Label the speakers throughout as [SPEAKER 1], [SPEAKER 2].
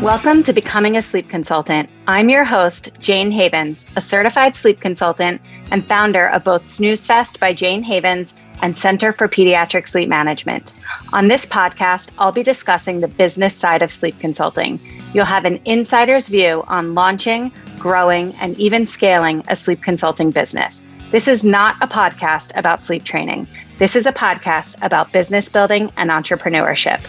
[SPEAKER 1] Welcome to Becoming a Sleep Consultant. I'm your host, Jayne Havens, a certified sleep consultant and founder of both Snooze Fest by Jayne Havens and Center for Pediatric Sleep Management. On this podcast, I'll be discussing the business side of sleep consulting. You'll have an insider's view on launching, growing, and even scaling a sleep consulting business. This is not a podcast about sleep training. This is a podcast about business building and entrepreneurship.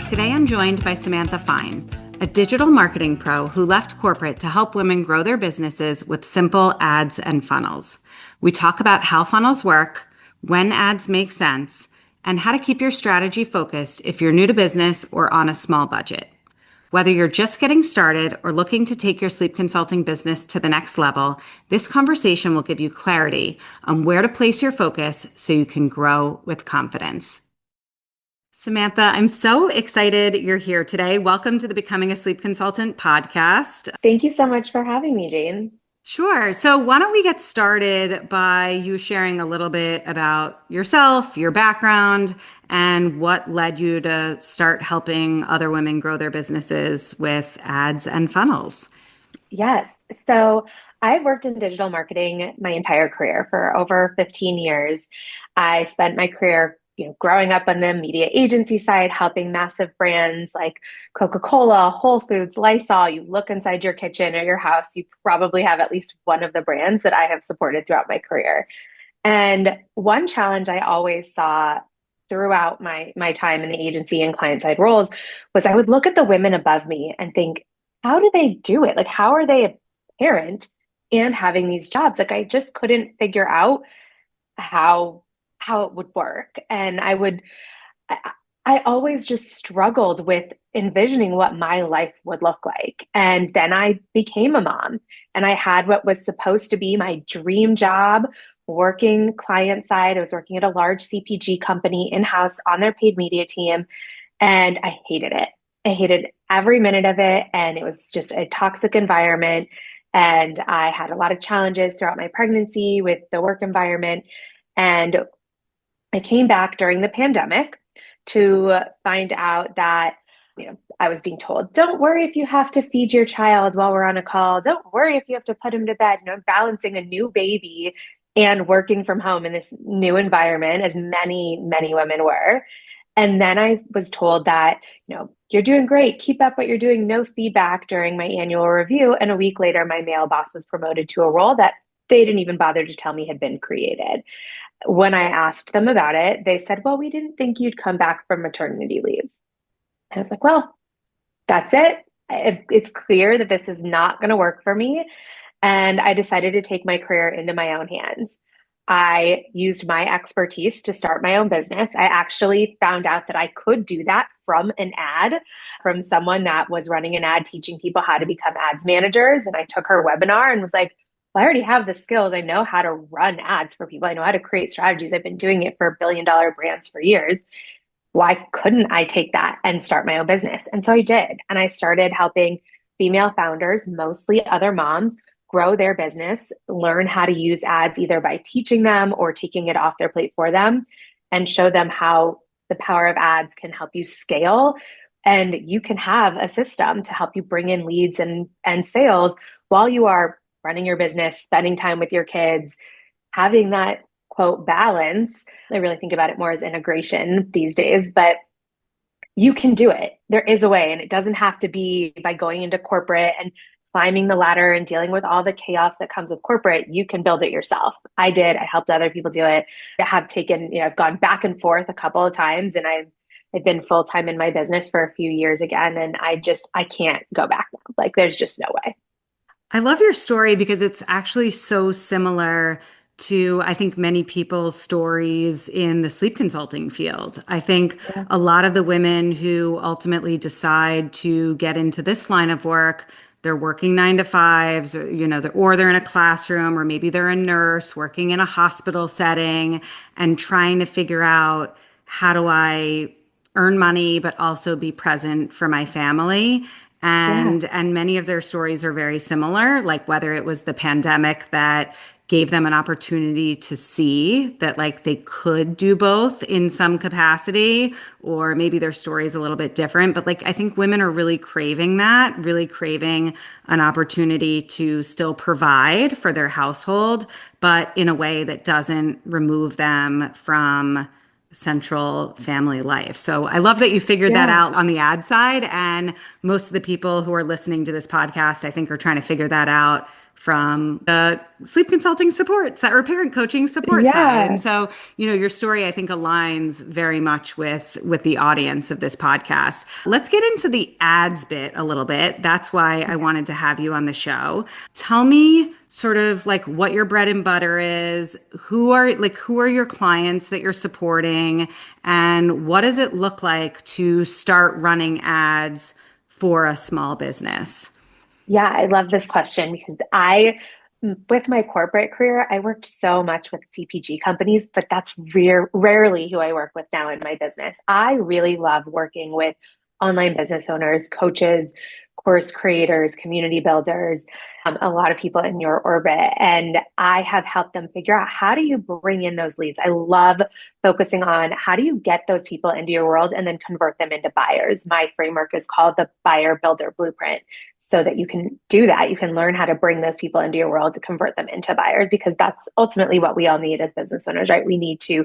[SPEAKER 1] Today, I'm joined by Samantha Fine, a digital marketing pro who left corporate to help women grow their businesses with simple ads and funnels. We talk about how funnels work, when ads make sense, and how to keep your strategy focused if you're new to business or on a small budget. Whether you're just getting started or looking to take your sleep consulting business to the next level, this conversation will give you clarity on where to place your focus so you can grow with confidence. Samantha, I'm so excited you're here today. Welcome to the Becoming a Sleep Consultant podcast.
[SPEAKER 2] Thank you so much for having me, Jayne.
[SPEAKER 1] Sure. So why don't we get started by you sharing a little bit about yourself, your background, and what led you to start helping other women grow their businesses with ads and funnels?
[SPEAKER 2] Yes. So I've worked in digital marketing my entire career for over 15 years. I spent my career growing up on the media agency side, helping massive brands like Coca-Cola, Whole Foods, Lysol. You look inside your kitchen or your house, you probably have at least one of the brands that I have supported throughout my career. And one challenge I always saw throughout my time in the agency and client side roles was I would look at the women above me and think, how do they do it? Like, how are they a parent and having these jobs? Like, I just couldn't figure out how it would work. And I always just struggled with envisioning what my life would look like. And then I became a mom and I had what was supposed to be my dream job, working client side. I was working at a large CPG company in-house on their paid media team. And I hated it. I hated every minute of it. And it was just a toxic environment. And I had a lot of challenges throughout my pregnancy with the work environment. And I came back during the pandemic to find out that, I was being told, don't worry if you have to feed your child while we're on a call. Don't worry if you have to put him to bed. Balancing a new baby and working from home in this new environment, as many, many women were. And then I was told that, you're doing great. Keep up what you're doing. No feedback during my annual review. And a week later, my male boss was promoted to a role that they didn't even bother to tell me had been created. When I asked them about it, they said, well, we didn't think you'd come back from maternity leave. And I was like, well, that's it. It's clear that this is not going to work for me. And I decided to take my career into my own hands. I used my expertise to start my own business. I actually found out that I could do that from an ad, from someone that was running an ad teaching people how to become ads managers. And I took her webinar and was like, I already have the skills. I know how to run ads for people. I know how to create strategies. I've been doing it for billion-dollar brands for years. Why couldn't I take that and start my own business? And so I did. And I started helping female founders, mostly other moms, grow their business, learn how to use ads either by teaching them or taking it off their plate for them, and show them how the power of ads can help you scale. And you can have a system to help you bring in leads and sales while you are running your business, spending time with your kids, having that quote balance. I really think about it more as integration these days, but you can do it. There is a way, and it doesn't have to be by going into corporate and climbing the ladder and dealing with all the chaos that comes with corporate. You can build it yourself. I did. I helped other people do it. I have taken, I've gone back and forth a couple of times, and I've been full-time in my business for a few years again. And I can't go back now. Like, there's just no way.
[SPEAKER 1] I love your story because it's actually so similar to, I think, many people's stories in the sleep consulting field. I think a lot of the women who ultimately decide to get into this line of work, they're working 9 to 5s, or they're in a classroom, or maybe they're a nurse working in a hospital setting and trying to figure out, how do I earn money, but also be present for my family?
[SPEAKER 2] Yeah.
[SPEAKER 1] And many of their stories are very similar, like whether it was the pandemic that gave them an opportunity to see that like they could do both in some capacity, or maybe their story is a little bit different. But like I think women are really craving that, really craving an opportunity to still provide for their household, but in a way that doesn't remove them from central family life. So I love that you figured that
[SPEAKER 2] Yeah.
[SPEAKER 1] out on the ad side. And most of the people who are listening to this podcast, I think, are trying to figure that out from the sleep consulting support side or parent coaching support side. And
[SPEAKER 2] Yeah.
[SPEAKER 1] so, your story, I think, aligns very much with the audience of this podcast. Let's get into the ads bit a little bit. That's why I wanted to have you on the show. Tell me sort of like what your bread and butter is, who are your clients that you're supporting, and what does it look like to start running ads for a small business?
[SPEAKER 2] Yeah, I love this question because with my corporate career, I worked so much with CPG companies, but that's rarely who I work with now in my business. I really love working with online business owners, coaches, course creators, community builders, a lot of people in your orbit. And I have helped them figure out, how do you bring in those leads? I love focusing on, how do you get those people into your world and then convert them into buyers? My framework is called the Buyer Builder Blueprint, so that you can do that. You can learn how to bring those people into your world to convert them into buyers, because that's ultimately what we all need as business owners, right? We need to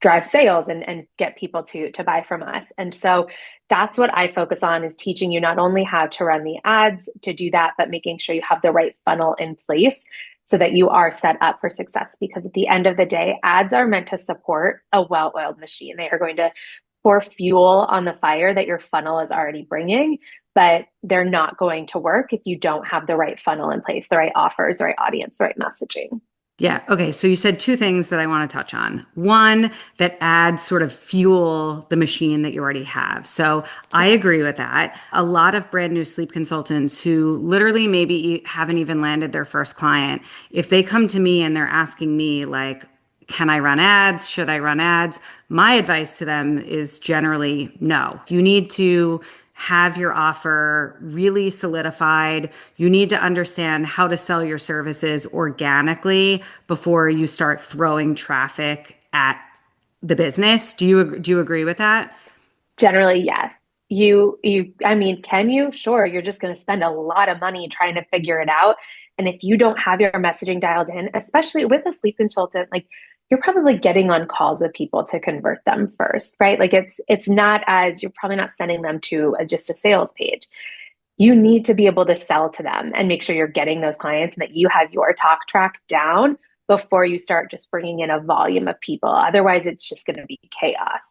[SPEAKER 2] drive sales and get people to buy from us. And so that's what I focus on, is teaching you not only how to run the ads to do that, but making sure you have the right funnel in place so that you are set up for success. Because at the end of the day, ads are meant to support a well-oiled machine. They are going to pour fuel on the fire that your funnel is already bringing, but they're not going to work if you don't have the right funnel in place, the right offers, the right audience, the right messaging.
[SPEAKER 1] Yeah. Okay. So you said two things that I want to touch on. One, that ads sort of fuel the machine that you already have. So I
[SPEAKER 2] Yes.
[SPEAKER 1] agree with that. A lot of brand new sleep consultants who literally maybe haven't even landed their first client, if they come to me and they're asking me, like, can I run ads? Should I run ads? My advice to them is generally no. You need to have your offer really solidified. You need to understand how to sell your services organically before you start throwing traffic at the business. Do you agree with that?
[SPEAKER 2] Generally, yes. I mean, can you? Sure, you're just going to spend a lot of money trying to figure it out. And if you don't have your messaging dialed in, especially with a sleep consultant, like, you're probably getting on calls with people to convert them first, right? Like, it's not, as you're probably not sending them to just a sales page. You need to be able to sell to them and make sure you're getting those clients and that you have your talk track down before you start just bringing in a volume of people. Otherwise, it's just going to be chaos.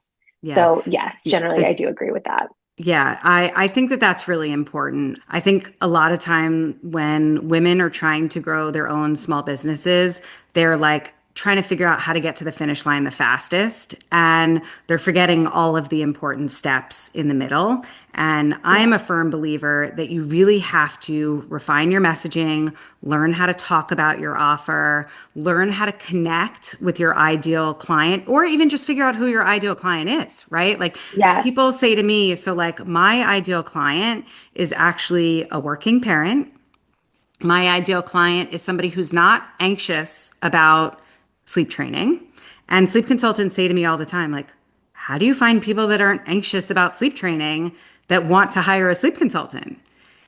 [SPEAKER 1] Yeah.
[SPEAKER 2] So yes, generally I do agree with that.
[SPEAKER 1] Yeah, I think that that's really important. I think a lot of time when women are trying to grow their own small businesses, they're like trying to figure out how to get to the finish line the fastest, and they're forgetting all of the important steps in the middle. And I'm
[SPEAKER 2] Yeah.
[SPEAKER 1] a firm believer that you really have to refine your messaging, learn how to talk about your offer, learn how to connect with your ideal client, or even just figure out who your ideal client is, right? Like
[SPEAKER 2] Yes.
[SPEAKER 1] people say to me, so like my ideal client is actually a working parent. My ideal client is somebody who's not anxious about sleep training. And sleep consultants say to me all the time, like, how do you find people that aren't anxious about sleep training that want to hire a sleep consultant?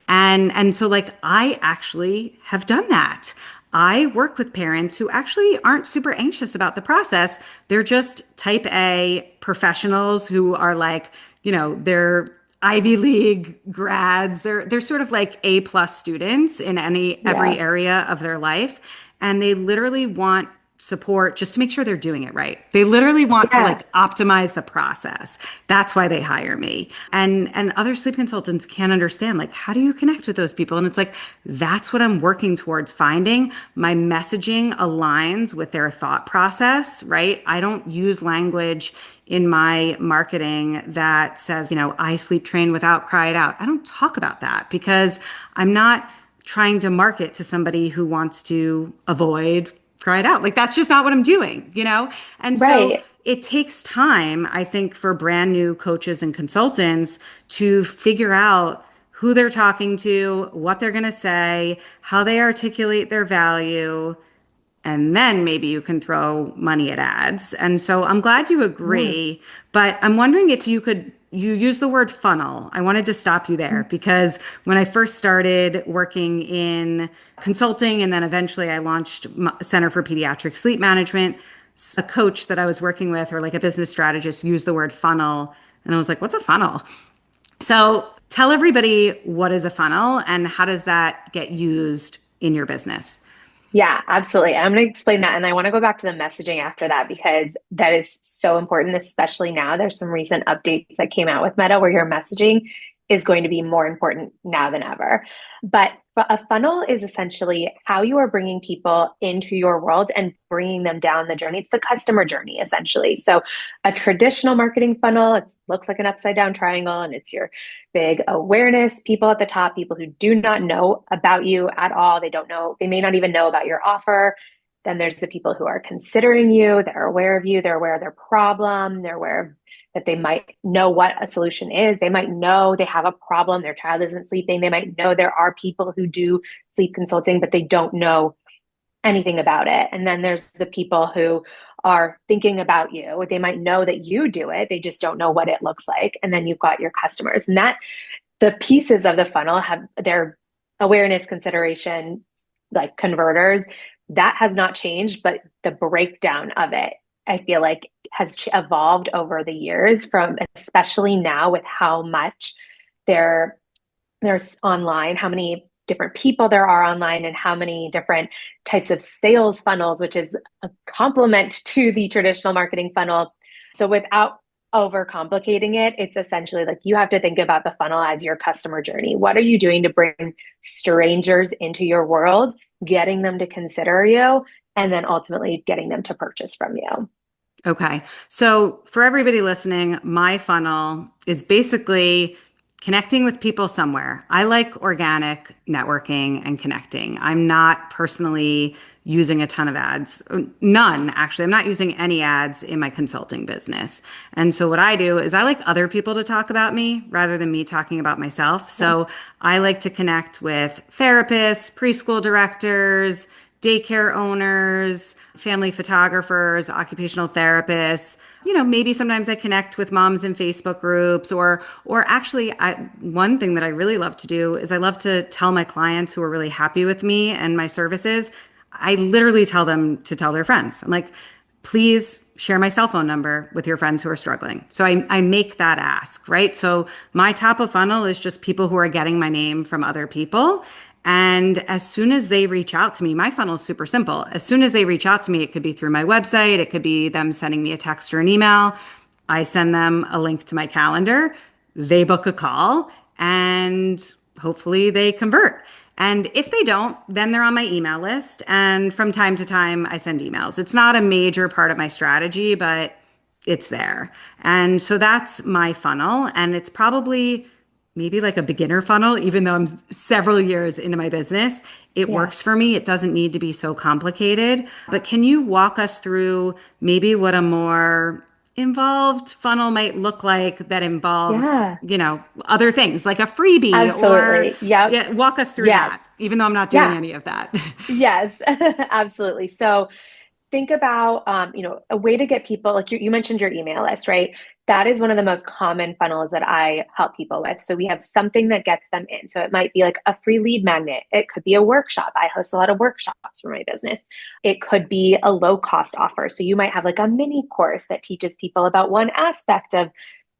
[SPEAKER 1] And so like I actually have done that. I work with parents who actually aren't super anxious about the process. They're just type A professionals who are like, they're Ivy League grads. They're sort of like A plus students in every
[SPEAKER 2] Yeah.
[SPEAKER 1] area of their life. And they literally want support just to make sure they're doing it right. They literally want to
[SPEAKER 2] Yeah.
[SPEAKER 1] like optimize the process. That's why they hire me. And other sleep consultants can't understand, like, how do you connect with those people? And it's like that's what I'm working towards finding. My messaging aligns with their thought process, right? I don't use language in my marketing that says, I sleep train without cry it out. I don't talk about that because I'm not trying to market to somebody who wants to avoid cry it out. Like that's just not what I'm doing. And so
[SPEAKER 2] Right.
[SPEAKER 1] it takes time, I think, for brand new coaches and consultants to figure out who they're talking to, what they're going to say, how they articulate their value, and then maybe you can throw money at ads. And so I'm glad you
[SPEAKER 2] Yeah.
[SPEAKER 1] agree, but I'm wondering if you use the word funnel. I wanted to stop you there because when I first started working in consulting and then eventually I launched Center for Pediatric Sleep Management, a coach that I was working with or like a business strategist used the word funnel. And I was like, what's a funnel? So tell everybody what is a funnel and how does that get used in your business?
[SPEAKER 2] Yeah, absolutely. I'm going to explain that. And I want to go back to the messaging after that because that is so important, especially now. There's some recent updates that came out with Meta where your messaging is going to be more important now than ever. But a funnel is essentially how you are bringing people into your world and bringing them down the journey. It's the customer journey, essentially. So a traditional marketing funnel, it looks like an upside down triangle and it's your big awareness people at the top, people who do not know about you at all. They don't know, they may not even know about your offer. Then there's the people who are considering you, they're aware of you, they're aware of their problem, they're aware of that they might know what a solution is. They might know they have a problem, their child isn't sleeping. They might know there are people who do sleep consulting, but they don't know anything about it. And then there's the people who are thinking about you. They might know that you do it, they just don't know what it looks like. And then you've got your customers. And that the pieces of the funnel have their awareness, consideration, like converters. That has not changed, but the breakdown of it, I feel like, has evolved over the years from especially now with how much there's online, how many different people there are online, and how many different types of sales funnels, which is a complement to the traditional marketing funnel. So without overcomplicating it, it's essentially like you have to think about the funnel as your customer journey. What are you doing to bring strangers into your world, getting them to consider you, and then ultimately getting them to purchase from you?
[SPEAKER 1] Okay. So for everybody listening, my funnel is basically connecting with people somewhere. I like organic networking and connecting. I'm not personally using a ton of ads. None, actually. I'm not using any ads in my consulting business. And so what I do is I like other people to talk about me rather than me talking about myself. So I like to connect with therapists, preschool directors, daycare owners, family photographers, occupational therapists. Maybe sometimes I connect with moms in Facebook groups or actually one thing that I really love to do is I love to tell my clients who are really happy with me and my services, I literally tell them to tell their friends. I'm like, please share my cell phone number with your friends who are struggling. So I make that ask, right? So my top of funnel is just people who are getting my name from other people. And as soon as they reach out to me, my funnel is super simple. As soon as they reach out to me, it could be through my website, it could be them sending me a text or an email. I send them a link to my calendar, they book a call, and hopefully they convert. And if they don't, then they're on my email list. And from time to time, I send emails. It's not a major part of my strategy, but it's there. And so that's my funnel. And it's probably maybe like a beginner funnel, even though I'm several years into my business. It
[SPEAKER 2] Yeah.
[SPEAKER 1] works for me. It doesn't need to be so complicated. But can you walk us through maybe what a more involved funnel might look like that involves,
[SPEAKER 2] Yeah.
[SPEAKER 1] other things like a freebie or
[SPEAKER 2] Absolutely. Yep.
[SPEAKER 1] yeah, walk us through
[SPEAKER 2] Yes.
[SPEAKER 1] that, even though I'm not doing
[SPEAKER 2] Yeah.
[SPEAKER 1] any of that.
[SPEAKER 2] Yes. Absolutely. So think about a way to get people like you mentioned your email list, right? That is one of the most common funnels that I help people with. So we have something that gets them in. So it might be like a free lead magnet, it could be a workshop. I host a lot of workshops for my business. It could be a low cost offer. So you might have like a mini course that teaches people about one aspect of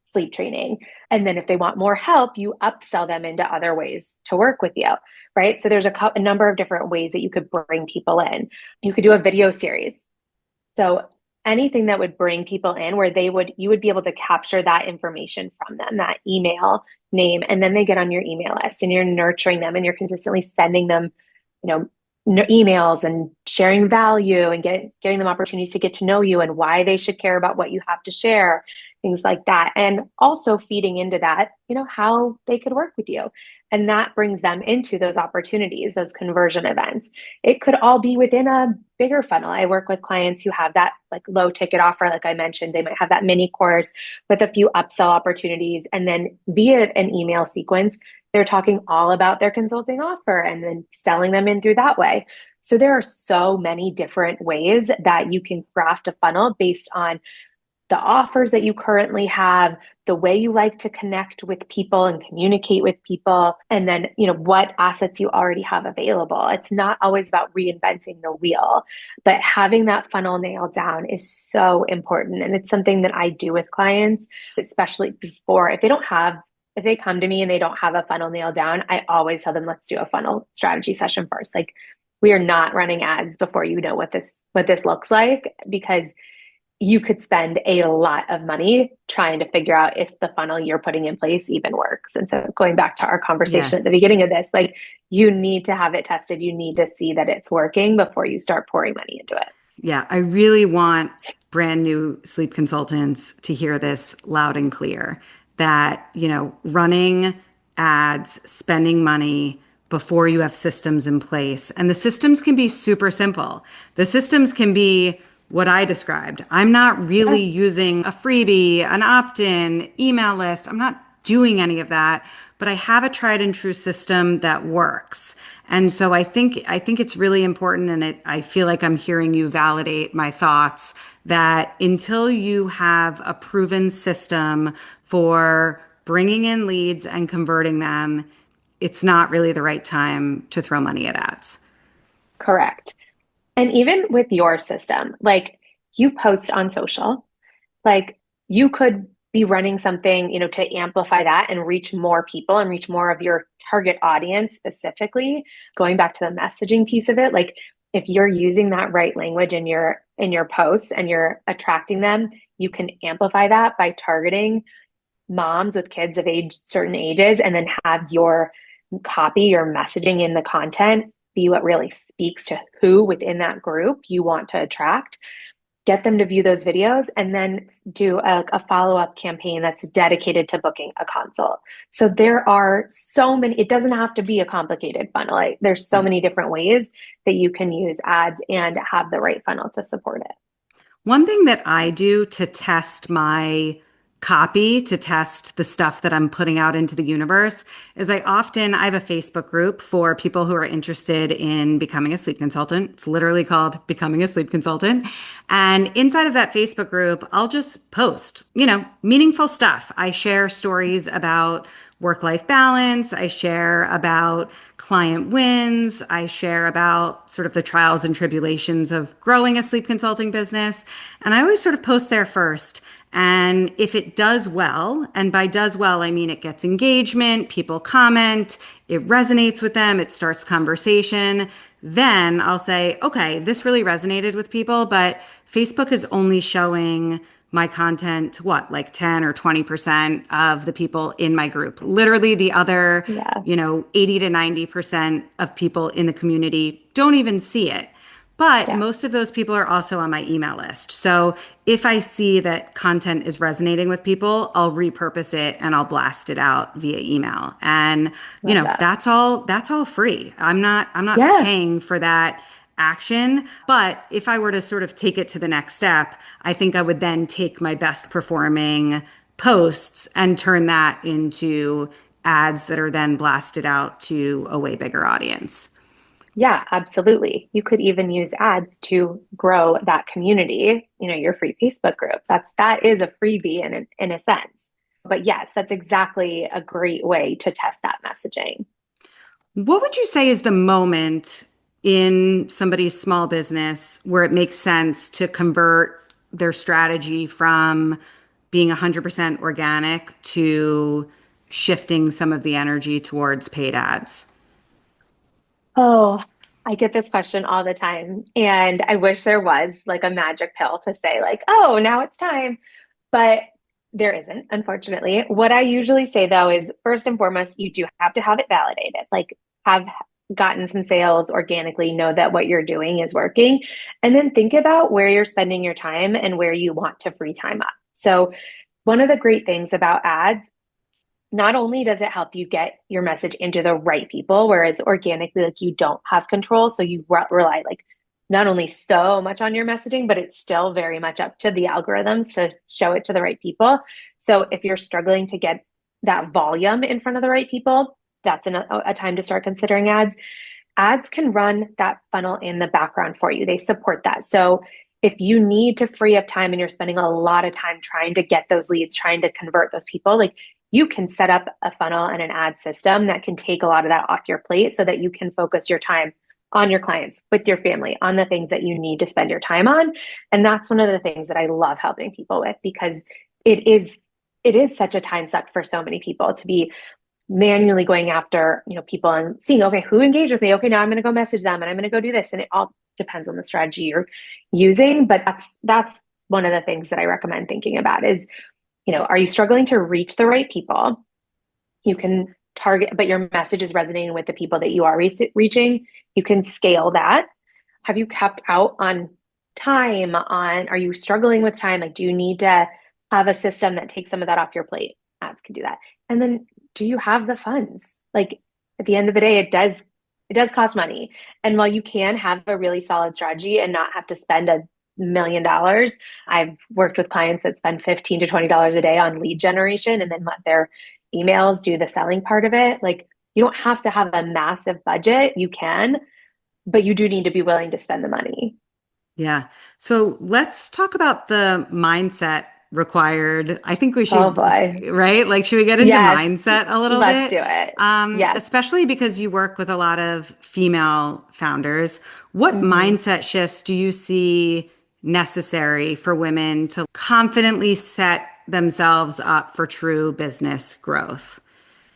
[SPEAKER 2] sleep training, and then if they want more help, you upsell them into other ways to work with you, right? So there's a number of different ways that you could bring people in. You could do a video series. So anything that would bring people in where you would be able to capture that information from them, that email name, and then they get on your email list and you're nurturing them and you're consistently sending them, you know, emails and sharing value and giving them opportunities to get to know you and why they should care about what you have to share, things like that. And also feeding into that, how they could work with you. And that brings them into those opportunities, those conversion events. It could all be within a bigger funnel. I work with clients who have that like low ticket offer, like I mentioned, they might have that mini course with a few upsell opportunities. And then via an email sequence, they're talking all about their consulting offer and then selling them in through that way. So there are so many different ways that you can craft a funnel based on the offers that you currently have, the way you like to connect with people and communicate with people, and then, what assets you already have available. It's not always about reinventing the wheel, but having that funnel nailed down is so important. And it's something that I do with clients, especially before, if they come to me and they don't have a funnel nailed down, I always tell them, let's do a funnel strategy session first. Like, we are not running ads before you know what this looks like, because you could spend a lot of money trying to figure out if the funnel you're putting in place even works. And so going back to our
[SPEAKER 1] Yeah.
[SPEAKER 2] conversation at the beginning of this, like, you need to have it tested. You need to see that it's working before you start pouring money into it.
[SPEAKER 1] Yeah, I really want brand new sleep consultants to hear this loud and clear that, running ads, spending money before you have systems in place. And the systems can be super simple. The systems can be what I described. I'm not really
[SPEAKER 2] Yeah.
[SPEAKER 1] using a freebie, an opt-in, email list. I'm not doing any of that, but I have a tried and true system that works. And so I think it's really important, and I feel like I'm hearing you validate my thoughts that until you have a proven system for bringing in leads and converting them, it's not really the right time to throw money at ads.
[SPEAKER 2] Correct. And even with your system, like, you post on social, like, you could be running something, to amplify that and reach more people and reach more of your target audience specifically. Going back to the messaging piece of it, like, if you're using that right language in your posts and you're attracting them, you can amplify that by targeting moms with kids of certain ages, and then have your copy, your messaging in the content be what really speaks to who within that group you want to attract. Get them to view those videos, and then do a follow-up campaign that's dedicated to booking a consult. So there are so many, it doesn't have to be a complicated funnel. There's so
[SPEAKER 1] Yeah.
[SPEAKER 2] many different ways that you can use ads and have the right funnel to support it.
[SPEAKER 1] One thing that I do to test my copy, to test the stuff that I'm putting out into the universe, is I have a Facebook group for people who are interested in becoming a sleep consultant. It's literally called Becoming a Sleep Consultant. And inside of that Facebook group, I'll just post, meaningful stuff. I share stories about work-life balance. I share about client wins. I share about sort of the trials and tribulations of growing a sleep consulting business. And I always sort of post there first. And if it does well, and by does well, I mean it gets engagement, people comment, it resonates with them, it starts conversation, then I'll say, okay, this really resonated with people, but Facebook is only showing my content to what, like 10 or 20% of the people in my group. Literally the other,
[SPEAKER 2] Yeah.
[SPEAKER 1] 80 to 90% of people in the community don't even see it. But
[SPEAKER 2] Yeah.
[SPEAKER 1] most of those people are also on my email list. So if I see that content is resonating with people, I'll repurpose it and I'll blast it out via email. And
[SPEAKER 2] Love that.
[SPEAKER 1] that's all free. I'm not
[SPEAKER 2] Yeah.
[SPEAKER 1] paying for that action. But if I were to sort of take it to the next step, I think I would then take my best performing posts and turn that into ads that are then blasted out to a way bigger audience.
[SPEAKER 2] Yeah, absolutely. You could even use ads to grow that community, your free Facebook group. That is a freebie in a sense. But yes, that's exactly a great way to test that messaging.
[SPEAKER 1] What would you say is the moment in somebody's small business where it makes sense to convert their strategy from being 100% organic to shifting some of the energy towards paid ads?
[SPEAKER 2] Oh, I get this question all the time. And I wish there was like a magic pill to say, like, oh, now it's time. But there isn't, unfortunately. What I usually say though is, first and foremost, you do have to have it validated. Like, have gotten some sales organically, know that what you're doing is working. And then think about where you're spending your time and where you want to free time up. So one of the great things about ads, not only does it help you get your message into the right people, whereas organically, like, you don't have control. So you rely, like, not only so much on your messaging, but it's still very much up to the algorithms to show it to the right people. So if you're struggling to get that volume in front of the right people, that's a time to start considering ads. Ads can run that funnel in the background for you. They support that. So if you need to free up time and you're spending a lot of time trying to get those leads, trying to convert those people, like you can set up a funnel and an ad system that can take a lot of that off your plate so that you can focus your time on your clients, with your family, on the things that you need to spend your time on. And that's one of the things that I love helping people with, because it is it is such a time suck for so many people to be manually going after, people and seeing, okay, who engaged with me? Okay, now I'm going to go message them and I'm going to go do this. And it all depends on the strategy you're using. But that's one of the things that I recommend thinking about is, are you struggling to reach the right people? You can target, but your message is resonating with the people that you are reaching. You can scale that. Have you capped out on time? Are you struggling with time? Like, do you need to have a system that takes some of that off your plate? Ads can do that. And then, do you have the funds? Like, at the end of the day, it does cost money. And while you can have a really solid strategy and not have to spend $1 million, I've worked with clients that spend $15 to $20 a day on lead generation and then let their emails do the selling part of it. Like, you don't have to have a massive budget. You can, but you do need to be willing to spend the money.
[SPEAKER 1] Yeah. So let's talk about the mindset required. I think we
[SPEAKER 2] Oh
[SPEAKER 1] should,
[SPEAKER 2] boy.
[SPEAKER 1] right? Like, should we get into
[SPEAKER 2] Yes,
[SPEAKER 1] mindset a little
[SPEAKER 2] let's
[SPEAKER 1] bit?
[SPEAKER 2] do it. Yes.
[SPEAKER 1] Especially because you work with a lot of female founders. What
[SPEAKER 2] Hmm.
[SPEAKER 1] mindset shifts do you see necessary for women to confidently set themselves up for true business growth?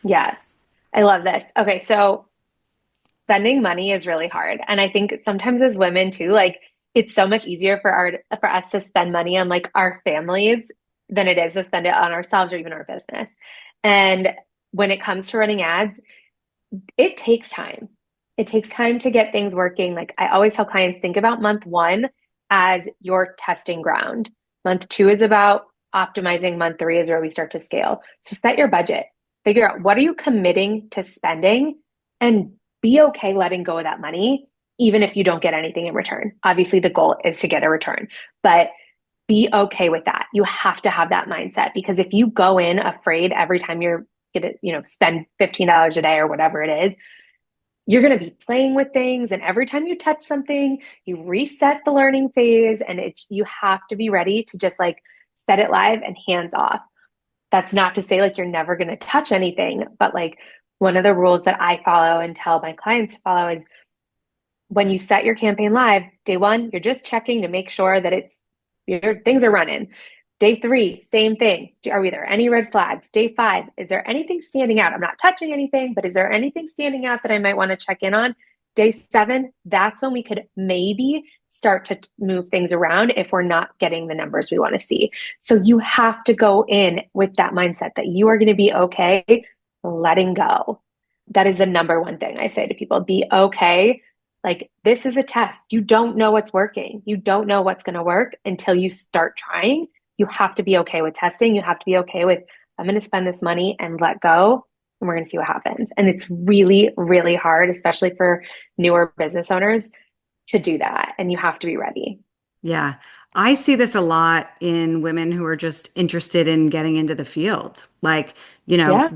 [SPEAKER 2] Yes. I love this. Okay, so spending money is really hard. And I think sometimes as women too, like it's so much easier for us to spend money on like our families than it is to spend it on ourselves or even our business. And when it comes to running ads, it takes time. It takes time to get things working. Like I always tell clients, think about month one as your testing ground. Month two is about optimizing. Month three is where we start to scale. So set your budget, figure out what are you committing to spending, and be okay letting go of that money, even if you don't get anything in return. Obviously, the goal is to get a return, but be okay with that. You have to have that mindset, because if you go in afraid every time you're gonna, spend $15 a day or whatever it is, you're going to be playing with things. And every time you touch something, you reset the learning phase. And you have to be ready to just like set it live and hands off. That's not to say like you're never going to touch anything, but like one of the rules that I follow and tell my clients to follow is when you set your campaign live, day one, you're just checking to make sure that your things are running. Day three, same thing. Are there any red flags? Day five, is there anything standing out? I'm not touching anything, but is there anything standing out that I might want to check in on? Day seven, that's when we could maybe start to move things around if we're not getting the numbers we want to see. So you have to go in with that mindset that you are going to be okay letting go. That is the number one thing I say to people. Be okay. Like, this is a test. You don't know what's working. You don't know what's going to work until you start trying. You have to be okay with testing. You have to be okay with, I'm going to spend this money and let go, and we're going to see what happens. And it's really, really hard, especially for newer business owners, to do that. And you have to be ready.
[SPEAKER 1] Yeah. I see this a lot in women who are just interested in getting into the field. Like,
[SPEAKER 2] Yeah.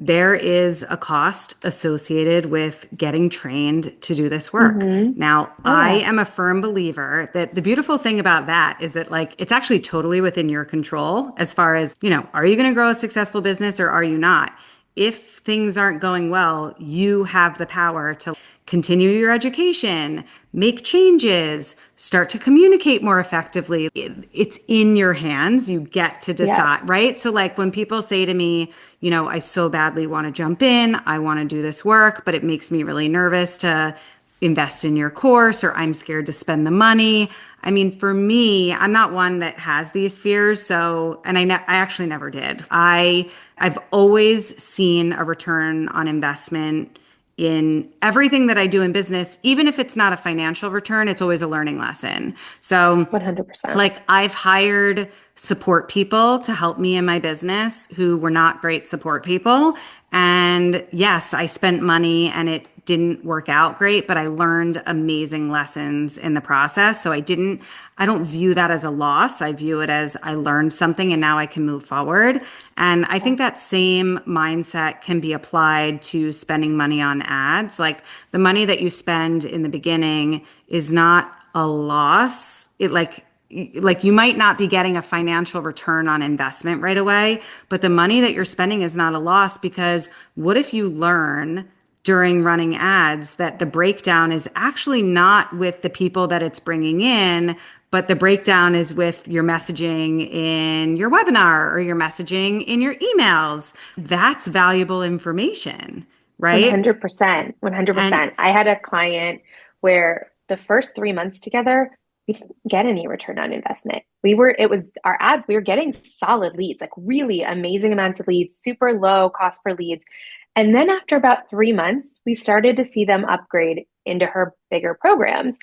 [SPEAKER 1] there is a cost associated with getting trained to do this work.
[SPEAKER 2] Mm-hmm.
[SPEAKER 1] Now,
[SPEAKER 2] Oh,
[SPEAKER 1] I
[SPEAKER 2] yeah.
[SPEAKER 1] am a firm believer that the beautiful thing about that is that like it's actually totally within your control as far as, are you going to grow a successful business or are you not? If things aren't going well, you have the power to continue your education, make changes, start to communicate more effectively. It's in your hands. You get to decide,
[SPEAKER 2] Yes.
[SPEAKER 1] right? So, like when people say to me, I so badly want to jump in, I want to do this work, but it makes me really nervous to invest in your course or I'm scared to spend the money. I mean, for me, I'm not one that has these fears. So, and I actually never did. I've always seen a return on investment in everything that I do in business. Even if it's not a financial return, it's always a learning lesson. So,
[SPEAKER 2] 100%.
[SPEAKER 1] like I've hired support people to help me in my business who were not great support people. And yes, I spent money and it didn't work out great, but I learned amazing lessons in the process. So I don't view that as a loss. I view it as I learned something and now I can move forward. And I think that same mindset can be applied to spending money on ads. Like the money that you spend in the beginning is not a loss. Like you might not be getting a financial return on investment right away, but the money that you're spending is not a loss because what if you learn during running ads that the breakdown is actually not with the people that it's bringing in, but the breakdown is with your messaging in your webinar or your messaging in your emails. That's valuable information, right?
[SPEAKER 2] 100%.
[SPEAKER 1] And
[SPEAKER 2] 100%. I had a client where the first 3 months together, we didn't get any return on investment. It was our ads, we were getting solid leads, like really amazing amounts of leads, super low cost per leads. And then after about 3 months, we started to see them upgrade into her bigger programs.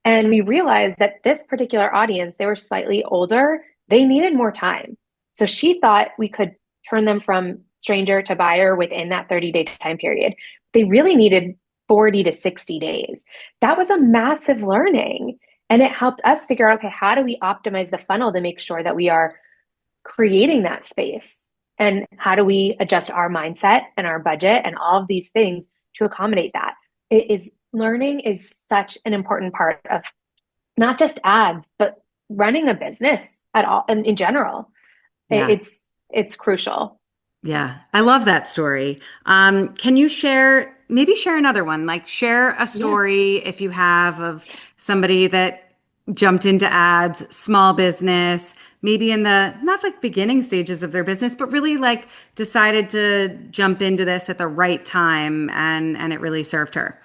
[SPEAKER 2] And we realized that this particular audience, they were slightly older, they needed more time. So she thought we could turn them from stranger to buyer within that 30-day time period. They really needed 40 to 60 days. That was a massive learning. And it helped us figure out, okay, how do we optimize the funnel to make sure that we are creating that space? And how do we adjust our mindset and our budget and all of these things to accommodate that? Learning is such an important part of not just ads, but running a business at all and in general.
[SPEAKER 1] yeah.
[SPEAKER 2] It's crucial.
[SPEAKER 1] Yeah, I love that story. Can you maybe share another one? Like share a
[SPEAKER 2] Yeah.
[SPEAKER 1] story if you have of somebody that jumped into ads, small business, maybe in the not like beginning stages of their business, but really like decided to jump into this at the right time and it really served her.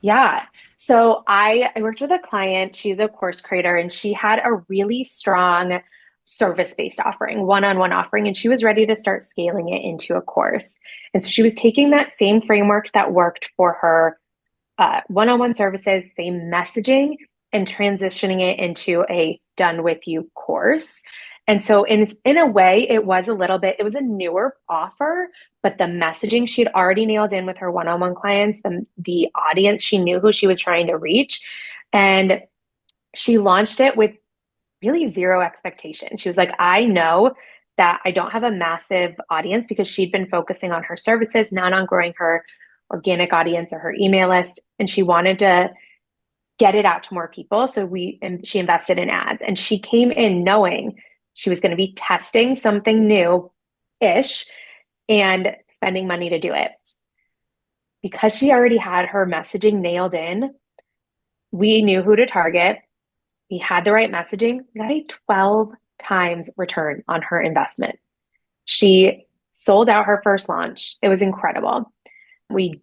[SPEAKER 2] Yeah. So I worked with a client, she's a course creator, and she had a really strong service-based offering, one-on-one offering, and she was ready to start scaling it into a course. And so she was taking that same framework that worked for her one-on-one services, same messaging, and transitioning it into a done with you course. And so in a way, it was a newer offer, but the messaging she'd already nailed in with her one-on-one clients, the audience, she knew who she was trying to reach. And she launched it with really zero expectation. She was like, I know that I don't have a massive audience because she'd been focusing on her services, not on growing her organic audience or her email list. And she wanted to get it out to more people. So she invested in ads, and she came in knowing she was going to be testing something new-ish and spending money to do it. Because she already had her messaging nailed in, we knew who to target. We had the right messaging. We got a 12 times return on her investment. She sold out her first launch. It was incredible. We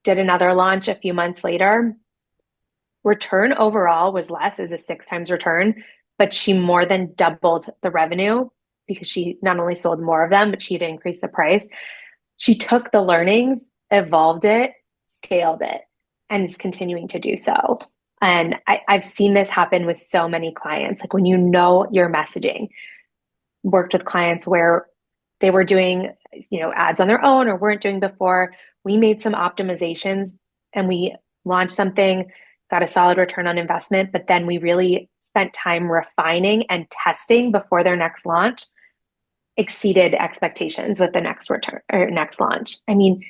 [SPEAKER 2] did another launch a few months later. Return overall was less, as a 6 times return, but she more than doubled the revenue because she not only sold more of them, but she'd increased the price. She took the learnings, evolved it, scaled it, and is continuing to do so. And I've seen this happen with so many clients. Like when you know your messaging, worked with clients where they were doing, ads on their own or weren't doing before. We made some optimizations and we launched something, got a solid return on investment, but then we really spent time refining and testing before their next launch, exceeded expectations with the next return or next launch. I mean,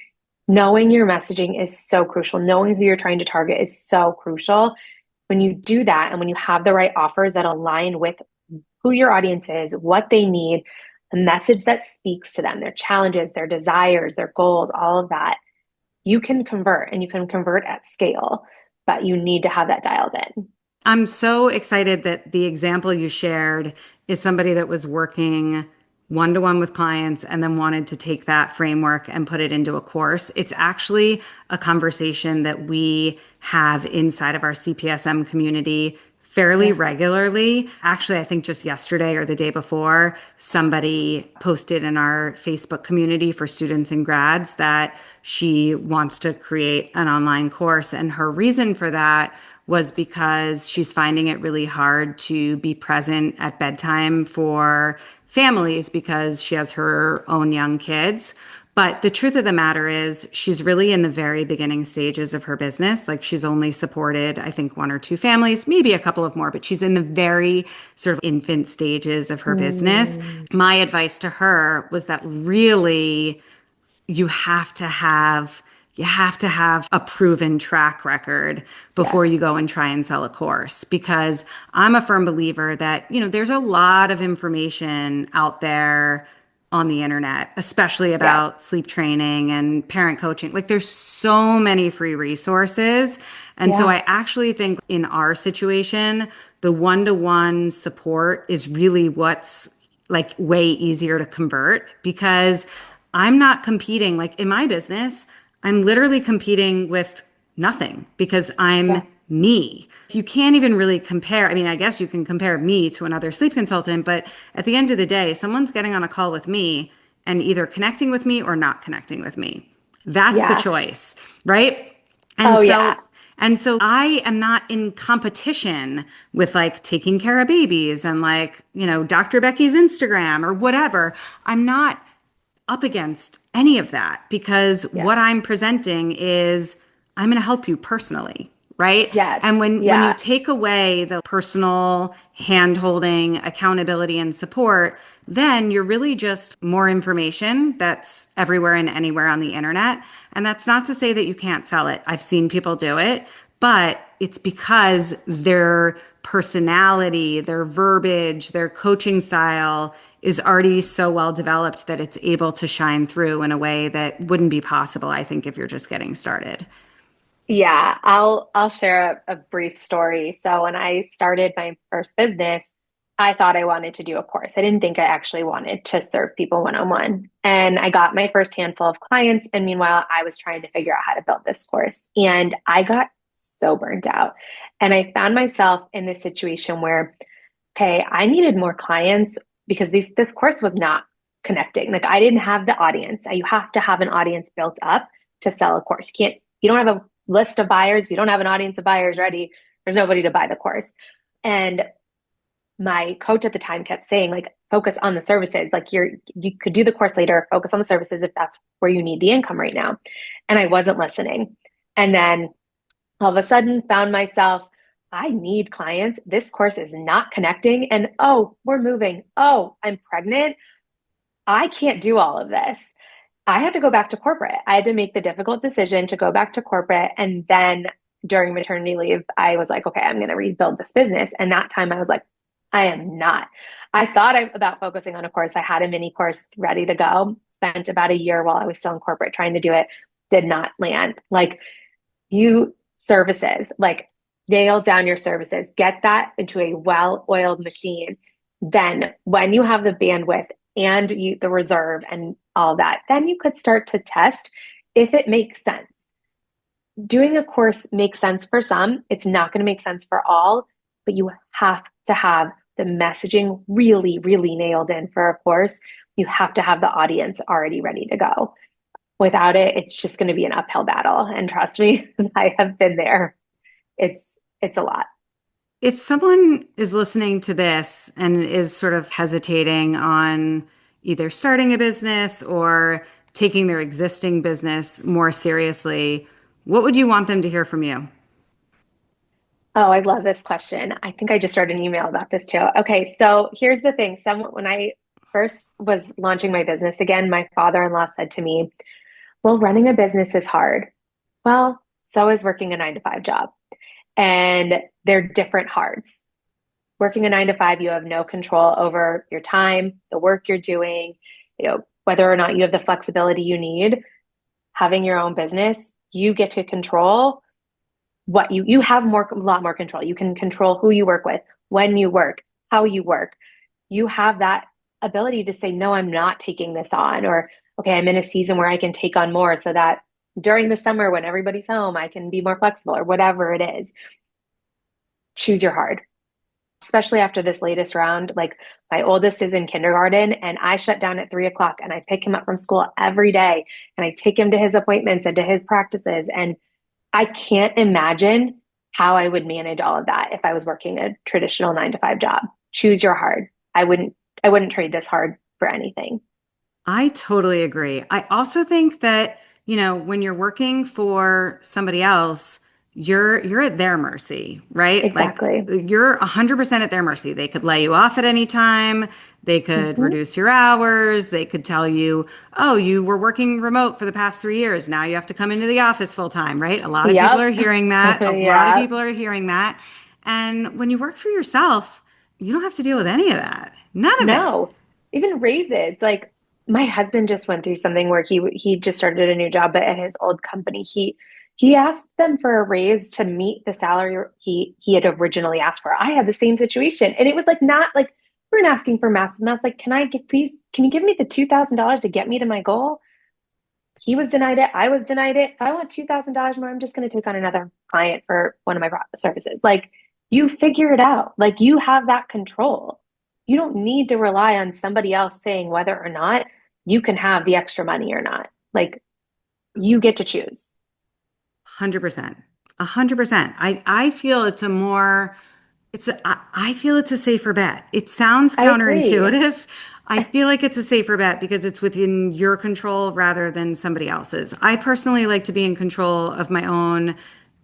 [SPEAKER 2] knowing your messaging is so crucial. Knowing who you're trying to target is so crucial. When you do that and when you have the right offers that align with who your audience is, what they need, a message that speaks to them, their challenges, their desires, their goals, all of that, you can convert, and you can convert at scale, but you need to have that dialed in.
[SPEAKER 1] I'm so excited that the example you shared is somebody that was working one-to-one with clients and then wanted to take that framework and put it into a course. It's actually a conversation that we have inside of our CPSM community fairly regularly. Actually, I think just yesterday or the day before, somebody posted in our Facebook community for students and grads that she wants to create an online course. And her reason for that was because she's finding it really hard to be present at bedtime for families because she has her own young kids. But the truth of the matter is, she's really in the very beginning stages of her business. Like she's only supported, I think, one or two families, maybe a couple of more, but she's in the very sort of infant stages of her business.
[SPEAKER 2] Mm,
[SPEAKER 1] My advice to her was that really you have to have a proven track record
[SPEAKER 2] yes.
[SPEAKER 1] before you go and try and sell a course, because I'm a firm believer that, there's a lot of information out there on the internet, especially
[SPEAKER 2] Yes.
[SPEAKER 1] about sleep training and parent coaching. Like there's so many free resources. And so
[SPEAKER 2] Yeah.
[SPEAKER 1] I actually think in our situation, the one-to-one support is really what's like way easier to convert, because I'm not competing like in my business. I'm literally competing with nothing because I'm
[SPEAKER 2] Yeah.
[SPEAKER 1] me. You can't even really compare. I mean, I guess you can compare me to another sleep consultant, but at the end of the day, someone's getting on a call with me and either connecting with me or not connecting with me. That's the
[SPEAKER 2] Yeah.
[SPEAKER 1] choice, right? And
[SPEAKER 2] Oh,
[SPEAKER 1] so
[SPEAKER 2] yeah.
[SPEAKER 1] and so I am not in competition with like taking care of babies and like, Dr. Becky's Instagram or whatever. I'm not up against any of that, because
[SPEAKER 2] Yeah.
[SPEAKER 1] what I'm presenting is I'm going to help you personally, right?
[SPEAKER 2] Yes.
[SPEAKER 1] And when you
[SPEAKER 2] Yeah.
[SPEAKER 1] take away the personal hand-holding, accountability and support, then you're really just more information that's everywhere and anywhere on the internet. And that's not to say that you can't sell it. I've seen people do it, but it's because their personality, their verbiage, their coaching style is already so well developed that it's able to shine through in a way that wouldn't be possible, I think, if you're just getting started.
[SPEAKER 2] Yeah, I'll share a brief story. So when I started my first business, I thought I wanted to do a course. I didn't think I actually wanted to serve people one-on-one. And I got my first handful of clients. And meanwhile, I was trying to figure out how to build this course. And I got so burnt out. And I found myself in this situation where, okay, I needed more clients because this course was not connecting. Like I didn't have the audience. You have to have an audience built up to sell a course. You don't have a list of buyers. If you don't have an audience of buyers ready, there's nobody to buy the course. And my coach at the time kept saying, like, focus on the services. Like you could do the course later, focus on the services if that's where you need the income right now. And I wasn't listening. And then all of a sudden found myself, I need clients. This course is not connecting. And oh, we're moving. Oh, I'm pregnant. I can't do all of this. I had to go back to corporate. I had to make the difficult decision to go back to corporate. And then during maternity leave, I was like, okay, I'm going to rebuild this business. And that time I was like, I am not. I thought about focusing on a course. I had a mini course ready to go. Spent about a year while I was still in corporate trying to do it. Did not land. Like you services, like nail down your services, get that into a well-oiled machine. Then when you have the bandwidth and the reserve and all that, then you could start to test if it makes sense. Doing a course makes sense for some. It's not going to make sense for all, but you have to have the messaging really, really nailed in for a course. You have to have the audience already ready to go. Without it, it's just going to be an uphill battle. And trust me, I have been there. It's it's a lot.
[SPEAKER 1] If someone is listening to this and is sort of hesitating on either starting a business or taking their existing business more seriously, what would you want them to hear from you?
[SPEAKER 2] Oh, I love this question. I think I just wrote an email about this too. Okay, so here's the thing. When I first was launching my business again, my father-in-law said to me, well, running a business is hard. Well, so is working a 9 to 5 job. And they're different hards. Working a 9 to 5, you have no control over your time, the work you're doing, whether or not you have the flexibility you need. Having your own business, you get to control what you have a lot more control. You can control who you work with, when you work, how you work. You have that ability to say, no, I'm not taking this on, or okay, I'm in a season where I can take on more so that during the summer when everybody's home, I can be more flexible or whatever it is. Choose your hard, especially after this latest round. Like my oldest is in kindergarten and I shut down at 3 o'clock and I pick him up from school every day and I take him to his appointments and to his practices. And I can't imagine how I would manage all of that if I was working a traditional 9 to 5 job. Choose your hard. I wouldn't trade this hard for anything.
[SPEAKER 1] I totally agree. I also think that, when you're working for somebody else, you're at their mercy, right? Like
[SPEAKER 2] Exactly.
[SPEAKER 1] you're 100% at their mercy. They could lay you off at any time. They could
[SPEAKER 2] Hmm.
[SPEAKER 1] reduce your hours. They could tell you, "Oh, you were working remote for the past 3 years. Now you have to come into the office full time," right? A lot of people are
[SPEAKER 2] Yep.
[SPEAKER 1] hearing that. A lot of
[SPEAKER 2] Yeah.
[SPEAKER 1] people are hearing that. And when you work for yourself, you don't have to deal with any of that. None of it.
[SPEAKER 2] No, even raises. Like my husband just went through something where he just started a new job, but at his old company, he asked them for a raise to meet the salary he had originally asked for. I had the same situation, and it was like not like we weren't asking for massive amounts. Like, can I get please? Can you give me the $2,000 to get me to my goal? He was denied it. I was denied it. If I want $2,000 more, I'm just going to take on another client for one of my services. Like, you figure it out. Like, you have that control. You don't need to rely on somebody else saying whether or not you can have the extra money or not. Like, you get to choose.
[SPEAKER 1] 100%. 100%. I feel it's a more I feel it's a safer bet. It sounds
[SPEAKER 2] I agree.
[SPEAKER 1] counterintuitive. I feel like it's a safer bet because it's within your control rather than somebody else's. I personally like to be in control of my own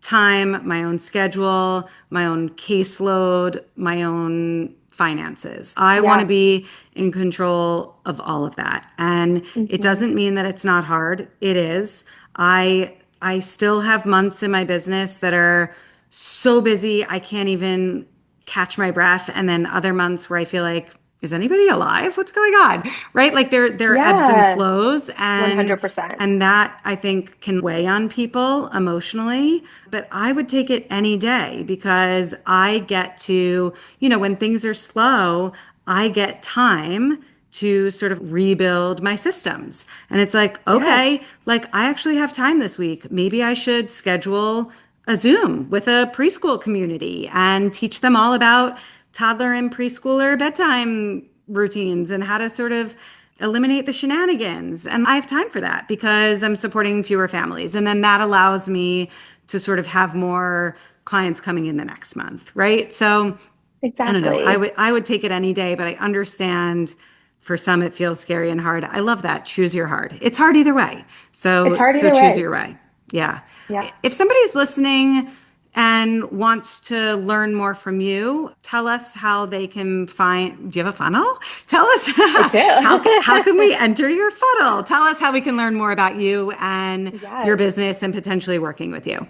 [SPEAKER 1] time, my own schedule, my own caseload, my own finances. I want to
[SPEAKER 2] Yeah.
[SPEAKER 1] be in control of all of that. And it
[SPEAKER 2] Hmm.
[SPEAKER 1] doesn't mean that it's not hard. It is. I still have months in my business that are so busy I can't even catch my breath, and then other months where I feel like, is anybody alive? What's going on? Right? Like there are ebbs and
[SPEAKER 2] Yeah.
[SPEAKER 1] flows, and
[SPEAKER 2] 100%.
[SPEAKER 1] that I think can weigh on people emotionally. But I would take it any day because I get to, when things are slow, I get time to sort of rebuild my systems. And it's like,
[SPEAKER 2] Yes.
[SPEAKER 1] okay, like I actually have time this week. Maybe I should schedule a Zoom with a preschool community and teach them all about toddler and preschooler bedtime routines and how to sort of eliminate the shenanigans. And I have time for that because I'm supporting fewer families. And then that allows me to sort of have more clients coming in the next month, right? So I don't know. I
[SPEAKER 2] Exactly.
[SPEAKER 1] would I would take it any day, but I understand for some it feels scary and hard. I love that. Choose your hard. It's hard either way.
[SPEAKER 2] It's
[SPEAKER 1] So
[SPEAKER 2] hard
[SPEAKER 1] so
[SPEAKER 2] either
[SPEAKER 1] choose
[SPEAKER 2] way.
[SPEAKER 1] your way. Yeah.
[SPEAKER 2] Yeah.
[SPEAKER 1] If somebody's listening and wants to learn more from you, tell us how they can find. Do you have a funnel? Tell us
[SPEAKER 2] I
[SPEAKER 1] how can
[SPEAKER 2] do.
[SPEAKER 1] we enter your funnel? Tell us how we can learn more about you and your
[SPEAKER 2] Yes.
[SPEAKER 1] business and potentially working with you.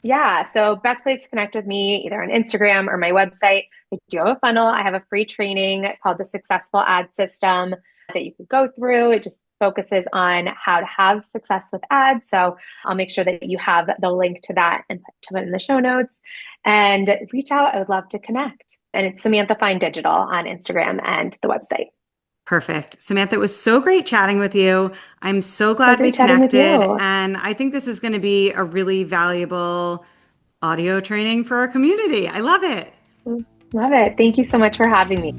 [SPEAKER 2] Yeah. So best place to connect with me, either on Instagram or my website. I do have a funnel. I have a free training called the Successful Ad System that you could go through. It just focuses on how to have success with ads. So I'll make sure that you have the link to that and put it in the show notes and reach out. I would love to connect. And it's Samantha Fine Digital on Instagram and the website.
[SPEAKER 1] Perfect. Samantha, it was so great chatting with you. I'm so
[SPEAKER 2] So
[SPEAKER 1] glad we
[SPEAKER 2] great chatting with
[SPEAKER 1] connected.
[SPEAKER 2] you.
[SPEAKER 1] And I think this is going to be a really valuable audio training for our community. I love it.
[SPEAKER 2] Love it. Thank you so much for having me.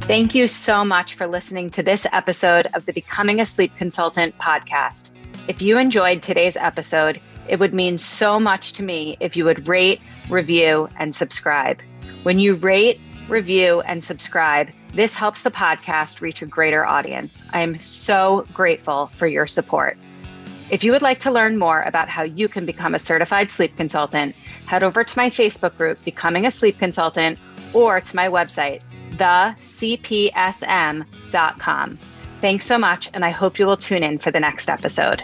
[SPEAKER 3] Thank you so much for listening to this episode of the Becoming a Sleep Consultant podcast. If you enjoyed today's episode, it would mean so much to me if you would rate, review, and subscribe. When you rate, review, and subscribe, this helps the podcast reach a greater audience. I am so grateful for your support. If you would like to learn more about how you can become a certified sleep consultant, head over to my Facebook group, Becoming a Sleep Consultant, or to my website, thecpsm.com. Thanks so much, and I hope you will tune in for the next episode.